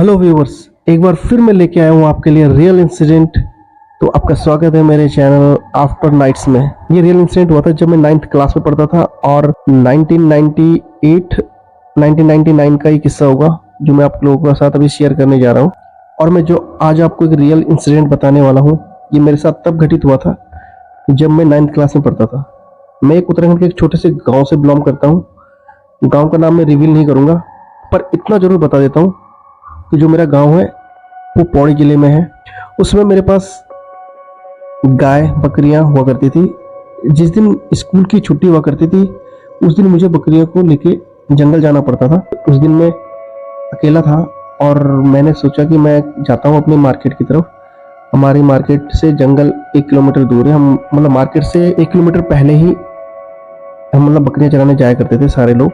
Hello viewers, एक बार फिर मैं लेके आया हूँ आपके लिए रियल इंसिडेंट। तो आपका स्वागत है मेरे चैनल आफ्टर नाइट्स में। ये रियल इंसिडेंट हुआ था जब मैं 9th क्लास में पढ़ता था और 1998 1999 का ही किस्सा होगा जो मैं आप लोगों के साथ अभी शेयर करने जा रहा हूँ। और मैं जो आज आपको एक रियल इंसिडेंट बताने वाला हूँ, ये मेरे साथ तब घटित हुआ था जब मैं 9th क्लास में पढ़ता था। मैं एक उत्तराखंड के एक छोटे से गाँव से बिलोंग करता हूँ। गाँव का नाम मैं रिवील नहीं करूँगा, पर इतना जरूर बता देता हूँ कि जो मेरा गांव है वो पौड़ी जिले में है। उसमें मेरे पास गाय बकरियां हुआ करती थी। जिस दिन स्कूल की छुट्टी हुआ करती थी उस दिन मुझे बकरियों को लेके जंगल जाना पड़ता था। उस दिन मैं अकेला था और मैंने सोचा कि मैं जाता हूँ अपने मार्केट की तरफ। हमारी मार्केट से जंगल 1 किलोमीटर दूर है। हम मतलब मार्केट से 1 किलोमीटर पहले ही हम बकरियां चराने जाया करते थे सारे लोग।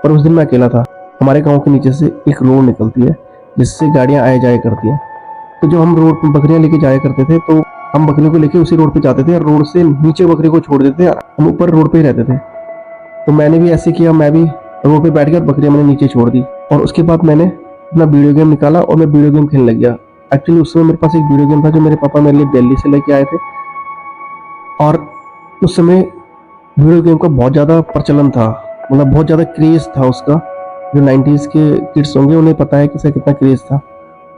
पर उस दिन मैं अकेला था। हमारे गांव के नीचे से एक रोड निकलती है जिससे गाड़ियां आए जाया करती हैं। तो जो हम रोड पर बकरियां लेके जाया करते थे तो हम बकरियों को लेके उसी रोड पे जाते थे और रोड से नीचे बकरी को छोड़ देते थे। हम ऊपर रोड पे ही रहते थे। तो मैंने भी ऐसे किया, मैं भी रोड पे बैठ गया और बकरियां मैंने नीचे छोड़ दी। और उसके बाद मैंने अपना वीडियो गेम निकाला और मैं वीडियो गेम खेलने लग गया। एक्चुअली उस समय मेरे पास एक वीडियो गेम था जो मेरे पापा मेरे लिए दिल्ली से लेके आए थे। और उस समय वीडियो गेम का बहुत ज़्यादा प्रचलन था, बहुत ज़्यादा क्रेज़ था उसका। जो 90s के किड्स होंगे उन्हें पता है कि इसका कितना क्रेज़ था।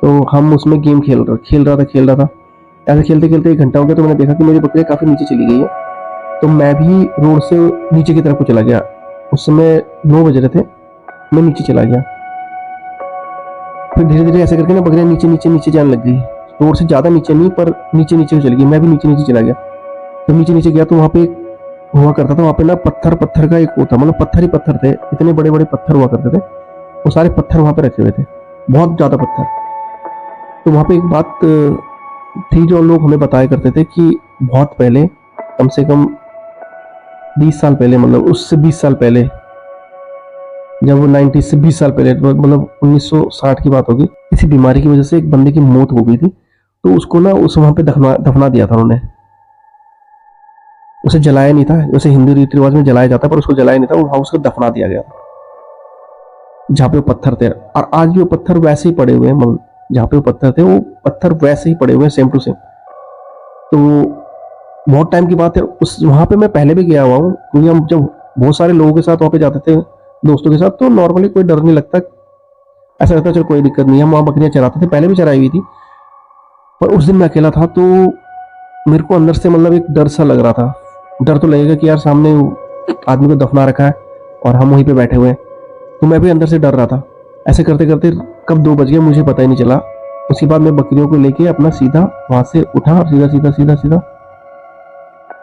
तो हम उसमें गेम खेल रहा था। ऐसे खेलते खेलते 1 घंटा हो गया तो मैंने देखा कि मेरी बकरियां काफ़ी नीचे चली गई है। तो मैं भी रोड से नीचे की तरफ को चला गया। उस समय 9 बज रहे थे। मैं नीचे चला गया। फिर धीरे धीरे ऐसे करके ना बकरियां नीचे नीचे नीचे जाने लग गई। रोड से ज़्यादा नीचे नहीं, पर नीचे नीचे चली गई। मैं भी नीचे नीचे चला गया। तो नीचे नीचे गया तो वहाँ पे एक हुआ करता था, वहाँ पे ना पत्थर पत्थर का एक वो था, पत्थर ही पत्थर थे। इतने बड़े बड़े पत्थर हुआ करते थे। वो सारे पत्थर वहाँ पे रखे हुए थे, बहुत ज़्यादा पत्थर। तो वहाँ पे एक बात थी जो लोग हमें बताया करते थे कि बहुत पहले, कम से कम 20 साल पहले, उससे 20 साल पहले, जब वो 90 से 20 साल पहले 1960 की बात होगी, किसी बीमारी की वजह से एक बंदे की मौत हो गई थी। तो उसको ना उस वहाँ पे दफना दिया था उन्होंने। उसे जलाया नहीं था, जैसे हिंदू रीति रिवाज में जलाया जाता है, पर उसको जलाया नहीं था। वहाँ उसको दफना दिया गया जहाँ पे वो पत्थर थे। और आज भी वो पत्थर वैसे ही पड़े हुए हैं। जहाँ पे वो पत्थर थे वो पत्थर वैसे ही पड़े हुए हैं, सेम टू सेम। तो बहुत टाइम की बात है। उस वहाँ पे मैं पहले भी गया हुआ हूँ, क्योंकि हम जब बहुत सारे लोगों के साथ वहाँ पे जाते थे, दोस्तों के साथ, तो नॉर्मली कोई डर नहीं लगता। ऐसा लगता है चलो कोई दिक्कत नहीं है। हम वहाँ बकरियां चराते थे, पहले भी चराई हुई थी। पर उस दिन मैं अकेला था तो मेरे को अंदर से एक डर सा लग रहा था। डर तो लगेगा कि यार सामने आदमी को दफना रखा है और हम वहीं पे बैठे हुए हैं। तो मैं भी अंदर से डर रहा था। ऐसे करते करते कब 2 बज गए मुझे पता ही नहीं चला। उसके बाद मैं बकरियों को लेके अपना सीधा वहां से उठा और सीधा सीधा सीधा सीधा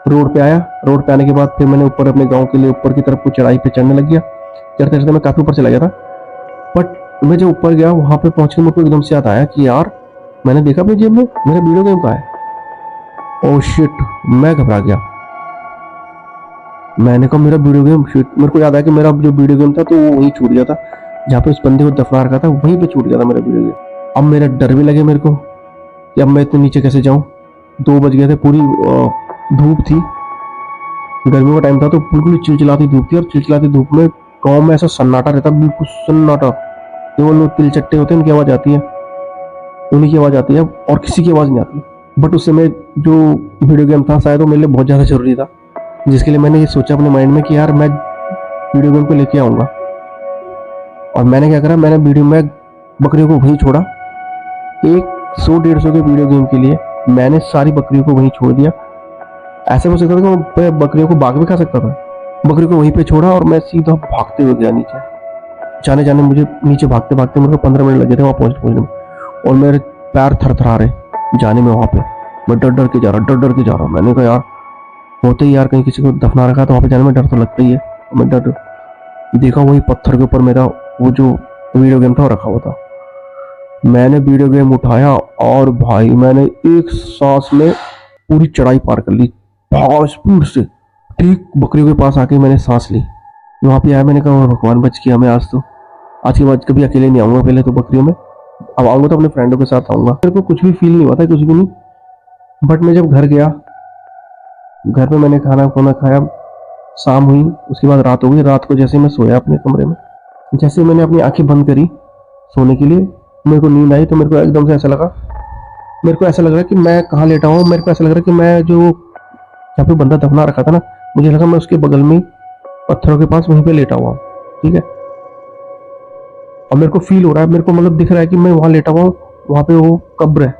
रोड पे आया। रोड पे आने के बाद फिर मैंने ऊपर अपने गांव के लिए ऊपर की तरफ को चढ़ाई पे चढ़ने लग गया। चढ़ते चढ़ते मैं काफी ऊपर चला गया था। बट मैं जब ऊपर गया वहां पे पहुंच के मेरे को एकदम से याद आया कि यार मैंने देखा अपनी जेब में मेरा वीडियो गेम कहाँ है। ओह शिट, मैं घबरा गया। मैंने कहा मेरा वीडियो गेम, शिट। मेरे को याद आया कि मेरा जो वीडियो गेम था तो वो वहीं छूट गया था, जहाँ पे उस बंदे को दफना रखा था वहीं पे छूट गया था मेरा वीडियो गेम। अब मेरा डर भी लगे मेरे को कि अब मैं इतने नीचे कैसे जाऊं। 2 बज गए थे, पूरी धूप थी, गर्मियों का टाइम था, तो बिल्कुल चिलचिलाती धूप थी। और चिलचिलाती धूप में गाँव में ऐसा सन्नाटा रहता, बिल्कुल सन्नाटा। केवल वो तिल चट्टे होते हैं उनकी आवाज आती है, उन्हीं की आवाज आती है और किसी की आवाज नहीं आती। बट उस समय जो वीडियो गेम था शायद वो मेरे लिए बहुत ज्यादा जरूरी था, जिसके लिए मैंने ये सोचा अपने माइंड में कि यार मैं वीडियो गेम को लेके आऊंगा। और मैंने क्या करा, मैंने वीडियो में बकरियों को वहीं छोड़ा। 100-150 के वीडियो गेम के लिए मैंने सारी बकरियों को वहीं छोड़ दिया। ऐसे हो सकता था कि मैं बकरियों को बाग भी खा सकता था। बकरियों को वहीं पे छोड़ा और मैं सीधा भागते हुए गया नीचे। जाने जाने मुझे नीचे भागते भागते मेरे को 15 मिनट लगे थे वहाँ पहुंचने में। और मेरे पैर थरथरा रहे जाने में। वहाँ पे मैं डर डर के जा रहा हूँ। मैंने कहा यार होते ही यार कहीं किसी को दफना रखा तो वहाँ पे जाने में डर तो लगता ही है। मैं डर देखा वही पत्थर के ऊपर मेरा वो जो वीडियो गेम था वो रखा हुआ था। मैंने वीडियो गेम उठाया और भाई मैंने एक सांस में पूरी चढ़ाई पार कर ली, बहुत स्पीड से। ठीक बकरियों के पास आके मैंने सांस ली। वहाँ पे आया, मैंने कहा भगवान बच गया। मैं आज के बाद कभी अकेले नहीं आऊंगा। पहले तो बकरियों में अब आऊंगा तो अपने फ्रेंडों के साथ आऊंगा। मेरे को कुछ भी फील नहीं हुआ था, कुछ भी नहीं। बट मैं जब घर गया, घर में मैंने खाना खाया, शाम हुई, उसके बाद रात हो गई। रात को जैसे मैं सोया अपने कमरे में, जैसे मैंने अपनी आंखें बंद करी सोने के लिए, मेरे को नींद आई तो मेरे को एकदम से ऐसा लगा, मेरे को ऐसा लग रहा है कि मैं कहाँ लेटा हूँ। मेरे को ऐसा लग रहा है कि मैं जो जहाँ पे बंदा दफना रखा था ना, मुझे लगा मैं उसके बगल में पत्थरों के पास वहीं पे लेटा हुआ हूँ। ठीक है, और मेरे को फील हो रहा है, मेरे को मतलब दिख रहा है कि मैं वहां लेटा हुआ हूँ, वहां पे वो कब्र है,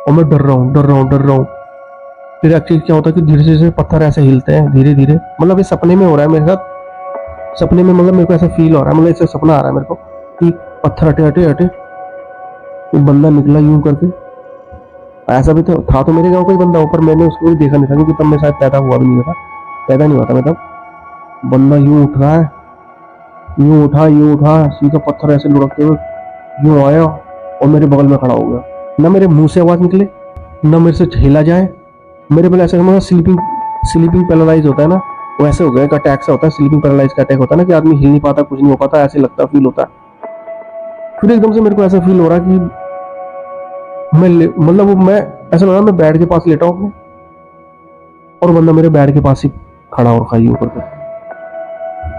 और मैं डर रहा हूँ डर रहा हूँ डर रहा हूँ। फिर एक्चुअली क्या होता है कि धीरे धीरे पत्थर ऐसे हिलते हैं धीरे धीरे, मतलब ये सपने में हो रहा है मेरे साथ। सपने में मतलब मेरे को ऐसा फील हो रहा है, मतलब ऐसा सपना आ रहा है मेरे को कि पत्थर हटे हटे हटे, वो बंदा निकला यूं करके। ऐसा भी तो था, तो मेरे गांव का ही बंदा हो, पर मैंने उसको भी देखा नहीं था क्योंकि तब मैं शायद पैदा हुआ भी नहीं था, पैदा नहीं हुआ था मैं तब। बंदा यूं उठ रहा है, यूं उठा सीधा पत्थर ऐसे लुढ़कते हुए यूं आया और मेरे बगल में खड़ा हो गया। ना मेरे मुंह से आवाज निकले, ना मेरे से हिला जाए। मेरे पहले ऐसा मतलब स्लीपिंग स्लीपिंग पैरालाइज होता है ना, वो ऐसे हो गया, एक अटैक सा होता है, स्लीपिंग पैरालाइज का अटैक होता है ना, कि आदमी हिल नहीं पाता, कुछ नहीं हो पाता, ऐसे लगता फील होता है। फिर एकदम से मेरे को ऐसा फील हो रहा है कि मतलब वो मैं ऐसा लगा मैं बेड के पास लेटा हूँ अपने, और बंदा मेरे बेड के पास ही खड़ा और खाई ऊपर पे।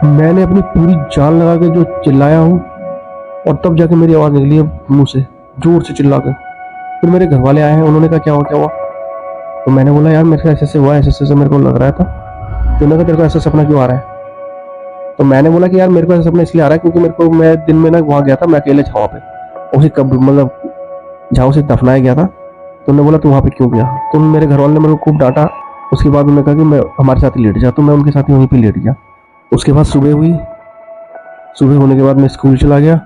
मैंने अपनी पूरी जान लगा के जो चिल्लाया हूँ, और तब जाके मेरी आवाज निकली है मुंह से, जोर से चिल्ला के। फिर मेरे घर वाले आए हैं, उन्होंने कहा क्या हुआ क्या हुआ। तो मैंने बोला यार मेरे को ऐसे ऐसे हुआ, ऐसे ऐसे मेरे को लग रहा था। तो उन्होंने कहा तेरे को ऐसा सपना क्यों आ रहा है। तो मैंने बोला कि यार मेरे को ऐसा सपना इसलिए आ रहा है क्योंकि मेरे को, मैं दिन में ना वहाँ गया था, मैं अकेले छावा पे, उसी कब्र मतलब जहाँ उसे दफनाया गया था। तो उन्होंने बोला तू वहाँ पे क्यों गया। तो मेरे घर वाले ने मेरे को खूब डांटा। उसके बाद उन्होंने कहा कि मैं हमारे साथ ही लेट जा, तो मैं उनके साथ ही वहीं पे लेट गया। उसके बाद सुबह हुई, सुबह होने के बाद मैं स्कूल चला गया।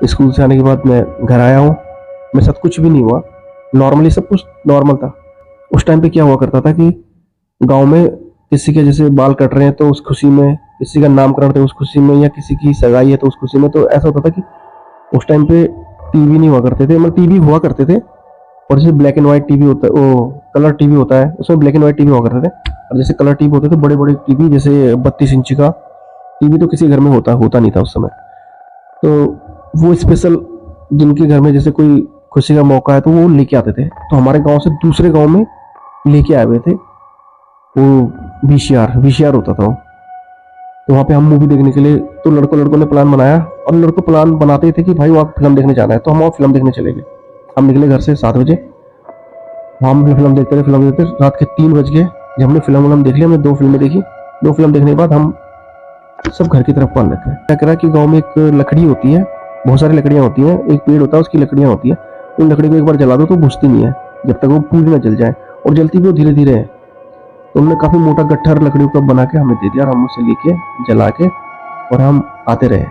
स्कूल से आने के बाद मैं घर आया हूँ, मेरे साथ कुछ भी नहीं हुआ, नॉर्मली सब कुछ नॉर्मल था। उस टाइम पे क्या हुआ करता था कि गांव में किसी के जैसे बाल कट रहे हैं तो उस खुशी में, किसी का नामकरण है उस खुशी में, या किसी की सगाई है तो उस खुशी में, तो ऐसा होता था कि उस टाइम पे टीवी नहीं हुआ करते थे, मतलब टीवी हुआ करते थे, और जैसे ब्लैक एंड व्हाइट टीवी होता है, वो कलर टीवी होता है, उसमें ब्लैक एंड व्हाइट टीवी हुआ करते थे। और जैसे कलर टीवी होते थे बड़े बड़े टीवी, जैसे 32 इंच का टीवी तो किसी घर में होता नहीं था उस समय। तो वो स्पेशल जिनके घर में जैसे कोई खुशी का मौका है तो वो लेके आते थे। तो हमारे गांव से दूसरे गांव में लेके आए हुए थे वो वीसीआर होता था वो। तो वहाँ पे हम मूवी देखने के लिए, तो लड़कों ने प्लान बनाया, और लड़कों प्लान बनाते थे कि भाई वहाँ फिल्म देखने जाना है, तो हम वहाँ फिल्म देखने चले गए। हम निकले घर से 7 बजे, हम फिल्म देखते रहे, रात के 3 बज गए। जब हमने फिल्म देख ली, हमने 2 फिल्में देखी। 2 फिल्म देखने के बाद हम सब घर की तरफ पहुंच लगे। क्या करा कि गांव में एक लकड़ी होती है, बहुत सारी लकड़ियां होती हैं, एक पेड़ होता है उसकी लकड़ियां होती है, उन लकड़ी को एक बार जला दो तो बुझती नहीं है जब तक वो पूरी ना जल जाए, और जलती भी वो धीरे धीरे है। तो उन्होंने काफी मोटा गट्ठर लकड़ियों का बना के हमें दे दिया, और हम उसे लेके जला के और हम आते रहे,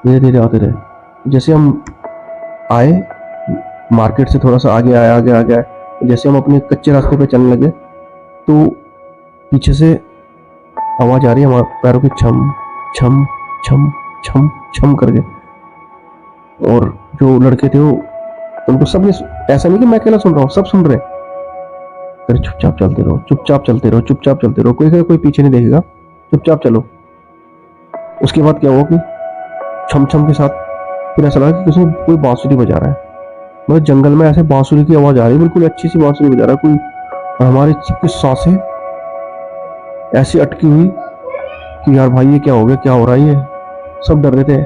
धीरे धीरे आते रहे। जैसे हम आए, मार्केट से थोड़ा सा आगे आए, जैसे हम अपने कच्चे रास्ते पे चलने लगे तो पीछे से आवाज आ रही है हमारे पैरों की, छम छम छम छम छम करके। और जो लड़के थे वो, उनको सब ने, ऐसा नहीं कि मैं अकेला सुन रहा हूँ, सब सुन रहे। अरे चुपचाप चलते रहो, चुपचाप चलते रहो, चुपचाप चलते रहो, कोई पीछे नहीं देखेगा, चुपचाप चलो। उसके बाद क्या हुआ कि छम छम के साथ फिर ऐसा लगा कि किसी कोई बांसुरी बजा रहा है, मतलब जंगल में ऐसे बांसुरी की आवाज आ रही है, बिल्कुल अच्छी सी बांसुरी बजा रहा है कोई। और हमारी सबकी सांसें ऐसी अटकी हुई कि यार भाई ये क्या हो गया, क्या हो रहा है, ये सब डर रहे थे।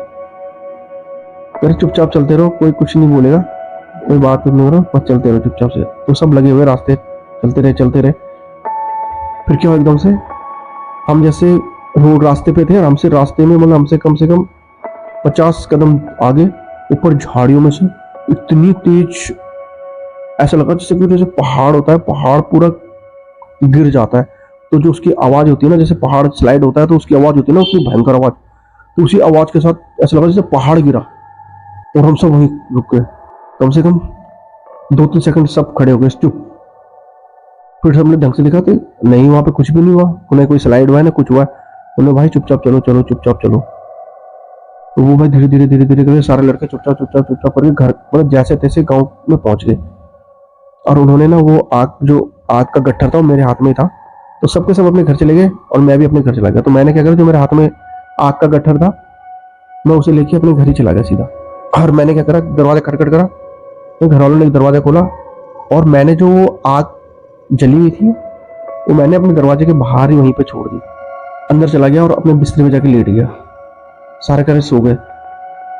अरे चुपचाप चलते रहो, कोई कुछ नहीं बोलेगा, कोई बात नहीं करो, बस चलते रहो चुपचाप से। तो सब लगे हुए रास्ते, चलते रहे। फिर क्या हुआ, एकदम से हम जैसे रोड रास्ते पे थे, और हमसे रास्ते में, मतलब हमसे कम से कम 50 कदम आगे, ऊपर झाड़ियों में से इतनी तेज, ऐसा लगा जैसे कि जैसे पहाड़ होता है, पहाड़ पूरा गिर जाता है, तो जो उसकी आवाज होती है ना, जैसे पहाड़ स्लाइड होता है तो उसकी आवाज होती है ना, उसकी भयंकर आवाज, तो उसी आवाज के साथ ऐसा लगा जैसे पहाड़ गिरा। और हम सब वहीं रुक गए, कम से कम 2-3 सेकंड सब खड़े हो गए चुप। फिर हमने ढंग से देखा तो नहीं, वहां पे कुछ भी नहीं हुआ, उन्हें कोई स्लाइड हुआ है ना कुछ हुआ। उन्होंने भाई चुपचाप चलो चलो, चुपचाप चलो। तो वो भाई धीरे धीरे करके सारे लड़के चुपचाप करके घर, मतलब जैसे तैसे गाँव में पहुंच गए। और उन्होंने ना वो आग का गट्ठर था वो मेरे हाथ में था, तो सबके सब अपने घर चले गए और मैं भी अपने घर चला गया। तो मैंने क्या करा, जो मेरे हाथ में आग का गट्ठर था मैं उसे लेके अपने घर ही चला गया सीधा। और मैंने क्या करा, दरवाजा खटखट करा, तो घर वालों ने दरवाजा खोला, और मैंने जो आग जली हुई थी वो मैंने अपने दरवाजे के बाहर ही वहीं पे छोड़ दी। अंदर चला गया और अपने बिस्तर में जाके लेट गया। सारे करे सो गए।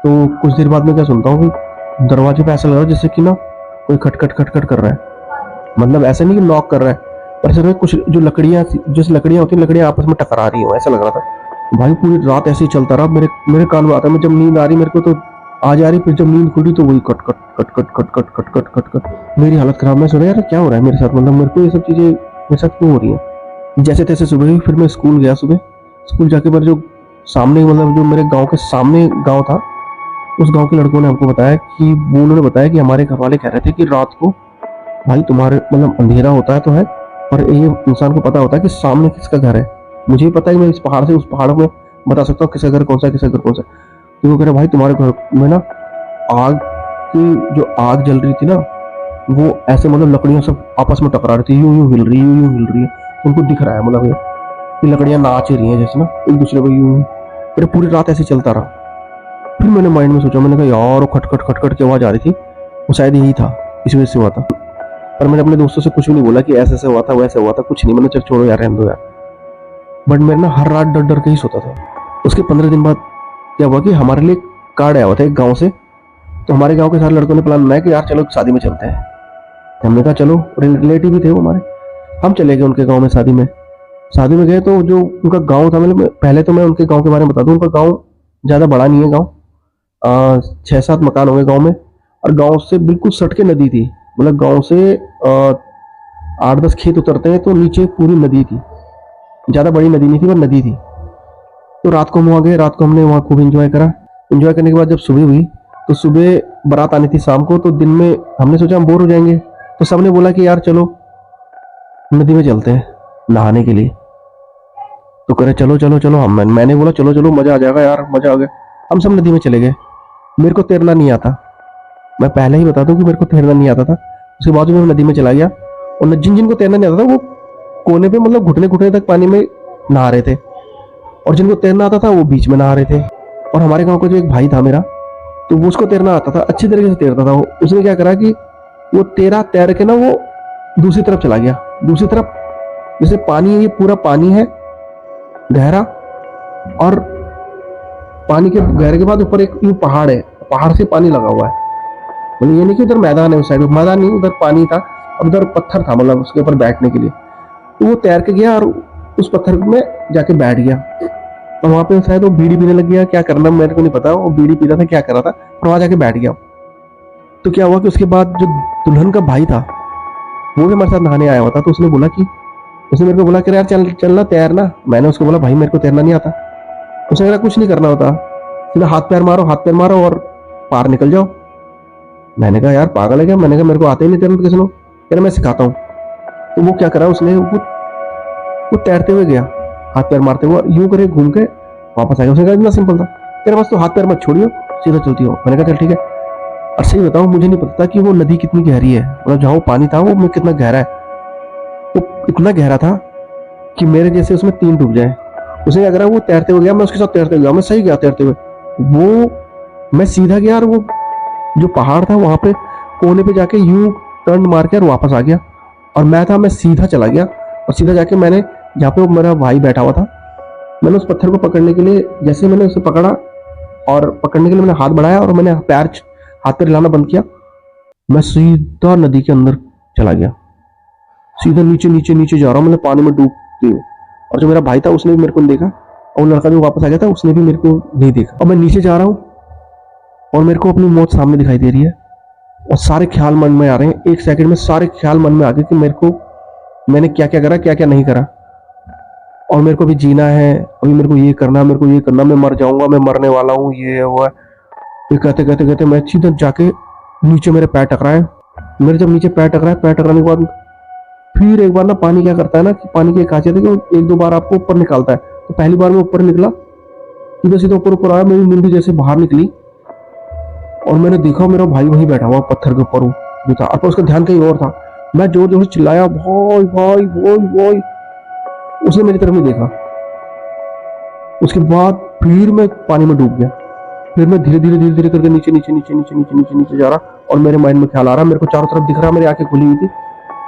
तो कुछ देर बाद में क्या सुनता हूँ कि दरवाजे पे ऐसा लग रहा है जैसे कि ना कोई खटखट खटखट कर रहा है। मतलब ऐसा नहीं कि नॉक कर रहा है, पर ऐसा कुछ जो लकड़ियाँ होती हैं, लकड़ियाँ आपस में टकरा रही हो, ऐसा लग रहा था। भाई पूरी रात ऐसे ही चलता रहा। मेरे कान में आता है, मैं जब नींद आ रही मेरे को तो आ जा रही, फिर जब नींद खुली तो वही cut cut cut cut cut cut cut cut cut cut. मेरी हालत खराब। मैं सोचा यार क्या हो रहा है मेरे साथ, मतलब मेरे को ये सब चीजें मेरे साथ क्यों हो रही है। जैसे तैसे सुबह हुई, फिर मैं स्कूल गया। सुबह स्कूल जाके पर जो सामने, मतलब जो मेरे गांव के सामने गांव था, उस गांव के लड़कों ने हमको बताया कि उन्होंने बताया कि हमारे घर वाले कह रहे थे कि रात को भाई तुम्हारे मतलब अंधेरा होता है तो है, और ये इंसान को पता होता है कि सामने किसका घर है। मुझे ही पता है कि मैं इस पहाड़ से उस पहाड़ में बता सकता हूँ किसका घर कौन सा है, किसका घर कौन सा है। तो वो कह रहे भाई तुम्हारे घर में ना आग की जो आग जल रही थी ना, वो ऐसे मतलब लकड़ियां सब आपस में टकरा रही थी, यूं यूं हिल रही है, यूं यूं हिल रही है। उनको दिख रहा है मतलब ये कि लकड़ियां नाच रही हैं जैसे ना एक दूसरे को यूं। फिर पूरी रात ऐसे चलता रहा। फिर मैंने माइंड में सोचा, मैंने कहा यार वो खटखट खटखट की आवाज आ रही थी, वो शायद यही था, इस वजह से हुआ था। पर मैंने अपने दोस्तों से कुछ भी नहीं बोला कि ऐसे ऐसे हुआ था वैसे हुआ था, कुछ नहीं। मैंने चल छोड़ो यार, रहने दो यार। बट मैं ना हर रात डर डर के ही सोता था। उसके 15 दिन बाद क्या हुआ कि हमारे लिए कार्ड आया हुआ था एक गाँव से। तो हमारे गांव के सारे लड़कों ने प्लान बनाया कि यार चलो शादी में चलते हैं। तो हमने कहा चलो, रिलेटिव भी थे वो हमारे। हम चले गए उनके गांव में शादी में। शादी में गए तो जो उनका गांव था, मतलब पहले तो मैं उनके गांव के बारे में बता दूं। उनका गांव ज़्यादा बड़ा नहीं है। गांव 6-7 मकान होंगे गांव में, और गांव से बिल्कुल सट के नदी थी। मतलब गांव से 8-10 खेत उतरते हैं तो नीचे पूरी नदी थी। ज़्यादा बड़ी नदी नहीं थी पर नदी थी। तो रात को हम वहाँ गए, रात को हमने वहाँ खूब इंजॉय करा। इंजॉय करने के बाद जब सुबह हुई तो सुबह बारात आनी थी शाम को। तो दिन में हमने सोचा हम बोर हो जाएंगे, तो सबने बोला कि यार चलो नदी में चलते हैं नहाने के लिए। तो करे चलो चलो चलो। मैंने बोला चलो चलो, मजा आ जाएगा यार, मजा आ गया। हम सब नदी में चले गए। मेरे को तैरना नहीं आता, मैं पहले ही बता दूं कि मेरे को तैरना नहीं आता था। उसके बाद में मैं नदी में चला गया, और जिन जिनको तैरना नहीं आता था वो कोने पे मतलब घुटने घुटने तक पानी में नहा रहे थे, और जिनको तैरना आता था वो बीच में नहा रहे थे। और हमारे गाँव का जो एक भाई था मेरा, तो वो उसको तैरना आता था, अच्छी तरीके से तैरता था वो। उसने क्या करा कि वो तैर के ना वो दूसरी तरफ चला गया। दूसरी तरफ जैसे पानी है, ये पूरा पानी है गहरा, और पानी के गहरे के बाद ऊपर एक ये पहाड़ है, पहाड़ से पानी लगा हुआ है। मतलब ये नहीं कि उधर मैदान है, उस साइड मैदान नहीं, उधर पानी था और उधर पत्थर था, मतलब उसके ऊपर बैठने के लिए। तो वो तैर के गया और उस पत्थर में जाके बैठ गया। और वहां पे शायद वो बीड़ी पीने लग गया, क्या करना मेरे को नहीं पता, वो बीड़ी पी रहा था क्या कर रहा था, और वहां जाके बैठ गया। तो क्या हुआ कि उसके बाद जो दुल्हन का भाई था वो भी हमारे साथ नहाने आया हुआ था। तो उसने मेरे को बोला कि यार चलना तैरना। मैंने उसको बोला भाई मेरे को तैरना नहीं आता। उसने कहा कुछ नहीं करना होता, सीधा हाथ पैर मारो और पार निकल जाओ। मैंने कहा यार पागल है क्या, मैंने कहा मेरे को आते ही नहीं तैरना, किसी को कह रहा मैं सिखाता हूँ। तो वो क्या करा उसने, वो तैरते हुए गया हाथ पैर मारते हुए, यूं करे घूम के वापस आ गया। उसने कहा इतना सिंपल था, कह रहा बस तो हाथ पैर मत छोड़ियो, सीधा चलती हो। मैंने कहा चल ठीक है। और सही बताऊं मुझे नहीं पता था कि वो नदी कितनी गहरी है, मतलब जहाँ वो पानी था वो कितना गहरा है। वो इतना गहरा था कि मेरे जैसे उसमें 3 डूब जाए। उसने क्या करा, वो तैरते हुए गया, मैं उसके साथ तैरते हुए गया। मैं सही गया तैरते हुए, वो मैं सीधा गया और वो जो पहाड़ था वहां पे कोने पे जाके यूं टर्न मार के और वापस आ गया। और मैं सीधा चला गया, और सीधा जाके मैंने जहाँ पे वो मेरा भाई बैठा हुआ था, मैंने उस पत्थर को पकड़ने के लिए, जैसे मैंने उसे पकड़ा और पकड़ने के लिए मैंने हाथ बढ़ाया और मैंने हाथ पैर हिलाना बंद किया, मैं सीधा नदी के अंदर चला गया। सीधा नीचे नीचे नीचे जा रहा हूँ, मतलब पानी में डूबती हूँ। और जो मेरा भाई था उसने भी मेरे को नहीं देखा, और वो लड़का जो वापस आ गया था उसने भी मेरे को नहीं देखा। और मैं नीचे जा रहा हूँ और मेरे को अपनी मौत सामने दिखाई दे रही है, और सारे ख्याल मन में आ रहे हैं। 1 सेकंड में सारे ख्याल मन में आ गए कि मैंने क्या क्या करा, क्या क्या नहीं करा, और मेरे को भी जीना है, अभी मेरे को ये करना, मेरे को ये करना, मैं मर जाऊंगा, मैं मरने वाला हूँ, ये हुआ। ये कहते कहते कहते मैं सीधा जाके नीचे मेरे पैर टकराए। मेरे जब नीचे पैर टकराने के बाद फिर एक बार ना पानी क्या करता है ना, कि पानी की एक खासियत है कि वो 1-2 बार आपको ऊपर निकालता है। तो पहली बार मैं ऊपर निकला, सीधा सीधा ऊपर आया, मेरी मुंडी जैसे बाहर निकली, और मैंने देखा मेरा भाई वहीं बैठा हुआ पत्थर के ऊपर जो था, और उसका ध्यान कहीं और था। मैं जोर जोर से चिल्लाया भाई भाई भाई भाई, उसने मेरी तरफ नहीं देखा। उसके बाद फिर मैं पानी में डूब गया। फिर मैं धीरे धीरे धीरे धीरे करके नीचे नीचे नीचे नीचे नीचे नीचे नीचे जा रहा, और मेरे माइंड में ख्याल आ रहा, मेरे को चारों तरफ दिख रहा, मेरी आंखें खुली हुई थी,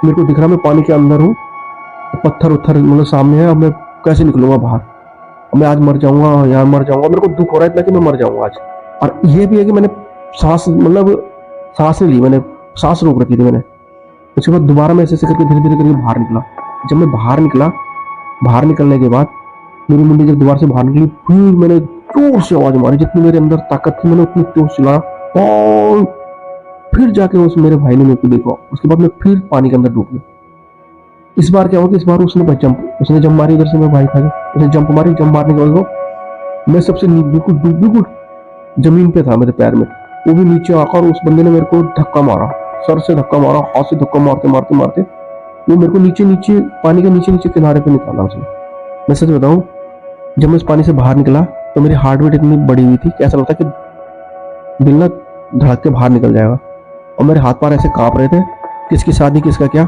मेरे को दिख रहा मैं पानी के अंदर हूँ, पत्थर उत्थर मतलब सामने है, अब मैं कैसे निकलूंगा बाहर, मैं आज मर जाऊंगा, यहाँ मर जाऊंगा। मेरे को दुख हो रहा है इतना कि मैं मर जाऊंगा आज। और ये भी है कि मैंने सांस मतलब सांस नहीं ली, मैंने सांस रोक रखी थी मैंने। उसके बाद दोबारा मैं ऐसे ऐसे करके धीरे धीरे करके बाहर निकला। जब मैं बाहर निकला, बाहर निकलने के बाद मेरी मुंडी जब दोबारा से बाहर निकली, फिर मैंने जोर से आवाज मारी, जितनी मेरे अंदर ताकत थी मैंने उतनी जोर से चिल्लाया, और फिर जाके उस मेरे भाई ने मेरे को देखा। उसके बाद मैं फिर पानी के अंदर डूब गया। इस बार क्या हुआ कि इस बार उसने जंप मारी, उधर से मेरा भाई था, उसने जंप मारी। जंप मारने के बाद मैं सबसे बिल्कुल जमीन पे था, मेरे पैर में, वो भी नीचे आकर उस बंदे ने मेरे को धक्का मारा, सर से धक्का मारा, हाथ से धक्का मारते मारते मारते वो मेरे को नीचे नीचे पानी के नीचे किनारे पे निकाला उसने। मैं सच बताऊं, जब मैं उस पानी से बाहर निकला तो मेरी हार्ट बीट इतनी बड़ी हुई थी कि ऐसा लगता कि दिल ना धड़क के बाहर निकल जाएगा, और मेरे हाथ पैर ऐसे कांप रहे थे, किसकी शादी किसका क्या,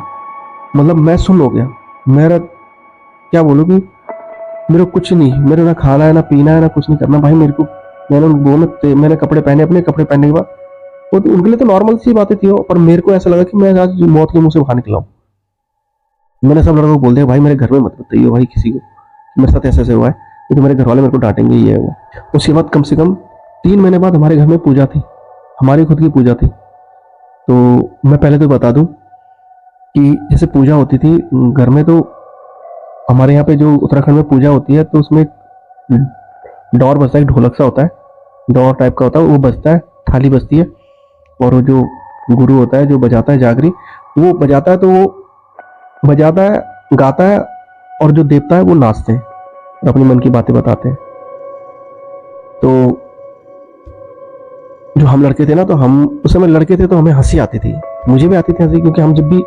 मतलब मैं सुन हो गया। मेरा क्या बोलूं कि मेरे को कुछ नहीं, मेरे ना खाना है ना पीना है ना कुछ नहीं करना भाई मेरे को। मैंने कपड़े पहने, अपने कपड़े पहनने के बाद वो तो उनके लिए तो नॉर्मल सी बातें थी, पर मेरे को ऐसा लगा कि मैं आज मौत के मुंह से बाहर निकला हूँ। मैंने सब लड़कों को बोल दिया भाई मेरे घर में मत बताइए भाई किसी को मेरे साथ ऐसे ऐसे हुआ है, तो मेरे घर वाले मेरे को डांटेंगे, ये है वो। उसके बाद कम से कम 3 महीने बाद हमारे घर में पूजा थी, हमारी खुद की पूजा थी। तो मैं पहले तो बता दूं कि जैसे पूजा होती थी घर में, तो हमारे यहाँ पे जो उत्तराखंड में पूजा होती है तो उसमें डोर बजता है, ढोलक सा होता है, डोर टाइप का होता है, वो बजता है, थाली बजती है, और वो जो गुरु होता है जो बजाता है जागरी, वो बजाता है, तो वो बजाता है, गाता है, और जो देवता है वो नाचते हैं और अपनी मन की बातें बताते हैं। तो जो हम लड़के थे ना, तो हम उस समय लड़के थे तो हमें हंसी आती थी, मुझे भी आती थी हंसी, क्योंकि हम जब भी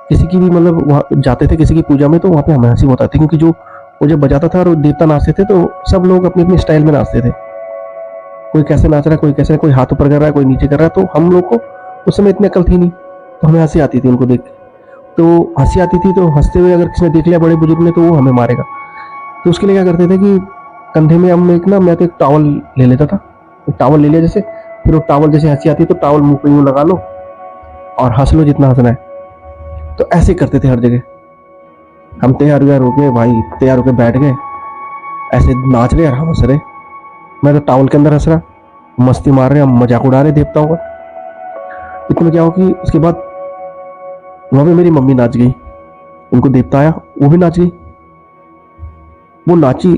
किसी की भी मतलब वहाँ जाते थे किसी की पूजा में, तो वहाँ पे हमें हंसी बहुत आती, क्योंकि जो वो जब बजाता था और देवता नाचते थे तो सब लोग अपनी अपनी स्टाइल में नाचते थे, कोई कैसे नाच रहा है, कोई कैसे, कोई हाथ ऊपर कर रहा है, कोई नीचे कर रहा है। तो हम लोग को उस समय इतनी अकल थी नहीं, तो हमें हंसी आती थी उनको देख के। तो हंसी आती थी, तो हंसते हुए अगर किसी ने देख लिया बड़े बुजुर्ग ने, तो वो हमें मारेगा। तो उसके लिए क्या करते थे कि कंधे में हम एक ना, मैं तो एक टॉवल ले लेता था, एक टॉवल ले लिया जैसे, फिर वो टॉवल जैसे हंसी आती है तो टॉवल मुंह पे यूं लगा लो और हंस लो जितना हंसना है। तो ऐसे करते थे हर जगह। हम तैयार व्यार होके भाई, तैयार होके बैठ गए, ऐसे नाच रहे और हम हंस रहे, मैं तो टॉवल के अंदर हंस रहा, मस्ती मार रहे, हम मजाक उड़ा रहे देवताओं का। इतने क्या हो कि उसके बाद वहां पे मेरी मम्मी नाच गई, उनको देवता आया, वो भी नाच गई, वो नाची,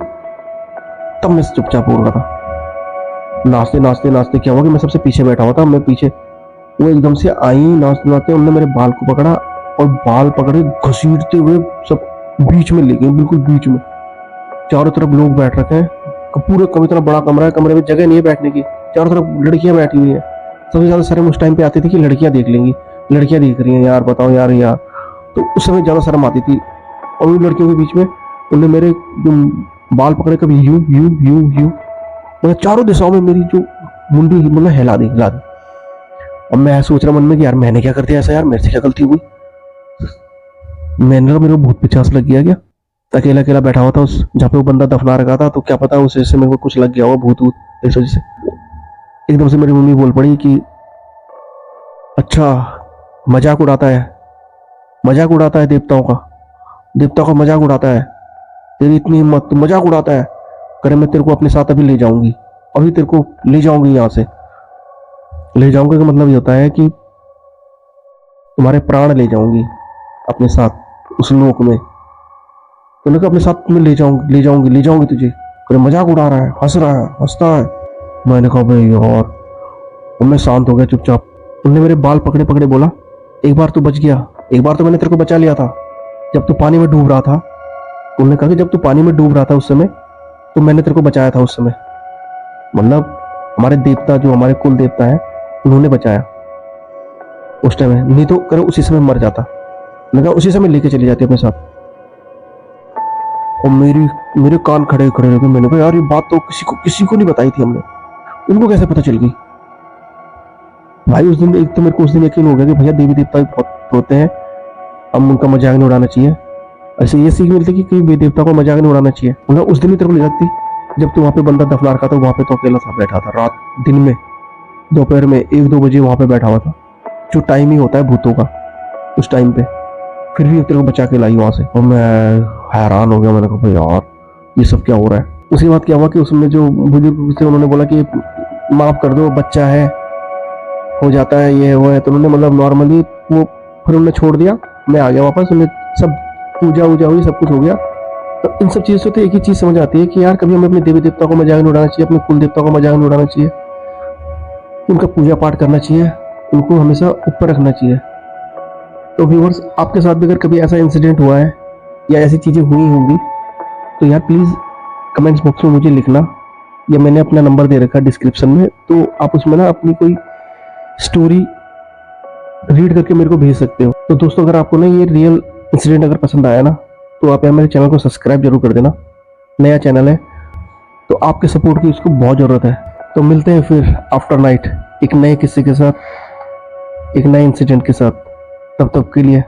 तब मैं चुपचाप हो रहा था। नाचते नाचते नाचते क्या हुआ कि मैं सबसे पीछे बैठा हुआ था, मैं पीछे, वो एकदम से आई नाचते नाचते, उन्होंने मेरे बाल को पकड़ा और बाल पकड़े घसीटते हुए सब बीच में ले गए, बिल्कुल बीच में। चारों तरफ लोग बैठ रखे हैं, पूरे इतना बड़ा कमरा है, कमरे में जगह नहीं है बैठने की, चारों तरफ लड़कियां बैठी हुई है। सबसे ज्यादा शर्म उस टाइम पे आती थी कि लड़कियां देख लेंगी, लड़कियां देख रही हैं यार, बताओ यार यार, तो उस समय ज्यादा शर्म आती थी। और उन लड़कियों के बीच में उन्होंने मेरे जो बाल पकड़े, कभी यू यू यू यू, मतलब चारों दिशाओं में मेरी जो मुंडी मतलब हिला दी। अब मैं सोच रहा मन में कि यार मैंने क्या कर दिया ऐसा, यार मेरे से क्या गलती हुई, मैंने कहा मेरे को भूत पिचास लग गया क्या। अकेला अकेला बैठा हुआ था उस जहाँ पे वो बंदा दफना रखा था, तो क्या पता उस वजह से मेरे को कुछ लग गया हो, भूत वूत इस वजह से। एकदम से मेरी मम्मी बोल पड़ी कि अच्छा मजाक उड़ाता है, मजाक उड़ाता है देवताओं का मजाक उड़ाता है, तेरी इतनी हिम्मत, तो मजाक उड़ाता है, करे मैं तेरे को अपने साथ अभी ले जाऊंगी, अभी तेरे को ले जाऊंगी, यहाँ से ले जाऊंगी का मतलब ये होता है कि तुम्हारे प्राण ले जाऊंगी अपने साथ उस लोक में। तो अपने साथ में ले जाऊंगी तुझे, करे मजाक उड़ा रहा है, हंस रहा है, हंसता है। मैंने कहा भाई यार, और मैं शांत हो गया चुपचाप। उन्होंने मेरे बाल पकड़े पकड़े बोला, एक बार तू बच गया, एक बार तो मैंने तेरे को बचा लिया था जब तू पानी में डूब रहा था। उन्होंने कहा कि जब तू पानी में डूब रहा था उस समय तो मैंने तेरे को बचाया था उस समय, मतलब हमारे देवता जो हमारे कुल देवता है उन्होंने बचाया उस टाइम, नहीं तो करो उसी समय मर जाता। मैंने कहा उसी समय लेके चली जाती अपने साथ। और मेरे कान खड़े खड़े रह गए। मैंने कहा यार ये बात तो किसी को नहीं बताई थी हमने, उनको कैसे पता चल गई भाई। उस दिन एक तो मेरे को उस दिन यकीन हो गया कि भैया देवी देवता भी बहुत होते हैं, हम उनका मजाक नहीं उड़ाना चाहिए। ऐसे ये सीख मिलती कि देवी देवता को मजाक नहीं उड़ाना चाहिए। मतलब उस दिन ही तेरे को ले जाती, जब तू वहाँ पे बंदा दफना रखा था, वहाँ पे तो अकेला था बैठा था, रात दिन में दोपहर में 1-2 बजे वहाँ पे बैठा हुआ था, जो टाइम ही होता है भूतों का उस टाइम पे, फिर भी तेरे को बचा के लाई वहां से। और मैं हैरान हो गया, मैंने कहा यार ये सब क्या हो रहा है। उसके बाद क्या हुआ कि उसमें जो बुजुर्ग थे उन्होंने बोला कि माफ़ कर दो, बच्चा है, हो जाता है, ये वो है। तो उन्होंने मतलब नॉर्मली वो फिर उन्होंने छोड़ दिया। मैं आ गया वापस, उन्हें सब पूजा वूजा हुई, सब कुछ हो गया। तो इन सब चीज़ों से तो एक ही चीज़ समझ आती है कि यार कभी हमें अपने देवी देवता को मजाक नहीं उड़ाना चाहिए, अपने कुल देवता को मजाक नहीं उड़ाना चाहिए, उनका पूजा पाठ करना चाहिए, उनको हमेशा ऊपर रखना चाहिए। तो व्यूअर्स, आपके साथ भी अगर कभी ऐसा इंसिडेंट हुआ है या ऐसी चीज़ें हुई होंगी तो यार प्लीज़ कमेंट्स बॉक्स में मुझे लिखना, या मैंने अपना नंबर दे रखा है डिस्क्रिप्शन में, तो आप उसमें ना अपनी कोई स्टोरी रीड करके मेरे को भेज सकते हो। तो दोस्तों, अगर आपको ना ये रियल इंसिडेंट अगर पसंद आया ना, तो आप यार मेरे चैनल को सब्सक्राइब जरूर कर देना। नया चैनल है तो आपके सपोर्ट की उसको बहुत ज़रूरत है। तो मिलते हैं फिर आफ्टर नाइट एक नए किस्से के साथ, एक नए इंसिडेंट के साथ। तब तक के लिए